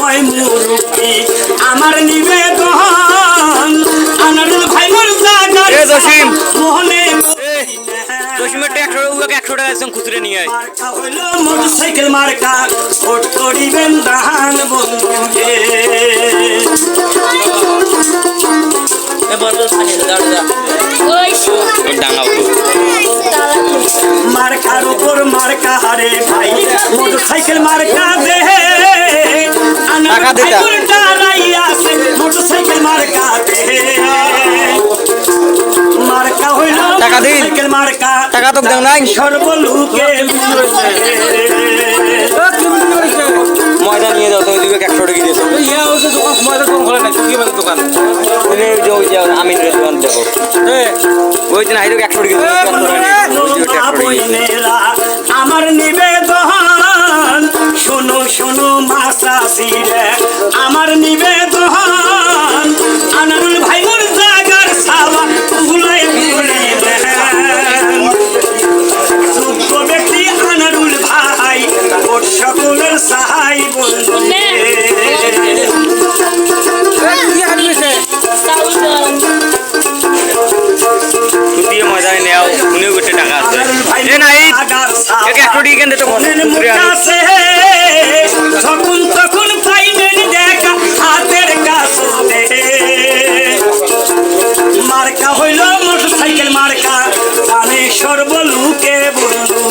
হয় মুরুব্বি আমার নিবেদন আনারুল ভাই মোর জাগার জসিম মোহনে জসিমের 100 টাকা একদম খুচরে নিয়ে আয় মার্কা হইল মোটরসাইকেল মার্কা ভোট করিবেন দান বন্ধুকে মার্কার উপর মার্কা হারে ভাই মোটরসাইকেল মার্কা দে টাকা দে মোটরসাইকেল মার্কা দে মার্কা হইল টাকা দিন। মোটরসাইকেল মার্কা টাকা তো দেও নাই সর্বলোকে ময়দা নিয়ে যাও তো ওই দিকে 100 টাকা দিয়েছো ময়দা দোকান খোলা নাই কি ময়দা দোকান ওই যে আমিনের দোকান দেখো ওই দিন আইলো 100 টাকা বইনেরা আমার নিবেদন শোনো শোনো মাসাসিরে আমার নিবেদন আনারুল ভাই মোর জাগার সাওয়া ভুলাই ভুলি যোগ্য ব্যক্তি আনারুল ভাই ভোট সকলের সাহাই বন্ধু দিয়ে মজা নেও উনিও গোটে টাকা আছে এ নাই 100 টাকা কেন তো মুখাছে যখন তখন পাইবেন দেখা হাতের কাছে মার্কা হইল মোটরসাইকেল মার্কা জানে সর্বলোকে বন্ধু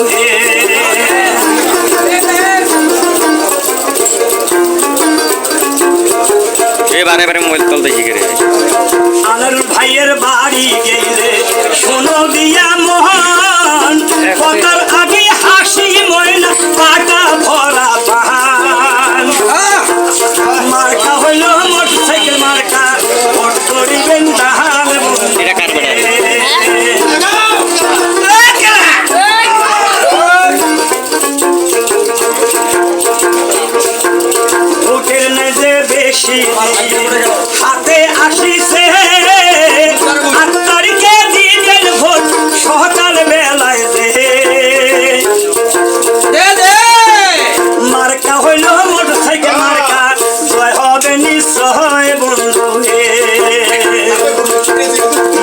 এবারে এবারে মোবাইল চলতে শিখে রে আনারুল ভাইয়ের বাড়ি গেলে শোনো দিয়া মোহন কথার আগে হাসি ময়না পাটা ভরা পান মার্কা হইল মোটরসাইকেল মার্কা ভোট করিবেন দান এটা কার বেটা ভোটের নেজে বেশি হাতে আসিছে 8 তারিখে দিবেন ভোট সকাল বেলায় মার্কা হইল মোটরসাইকেল মার্কা জয় হবে নিশ্চয় বন্ধু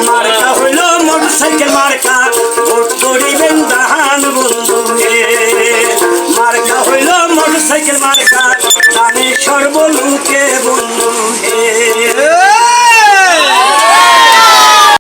মার্কা হইল মোটরসাইকেল মার্কা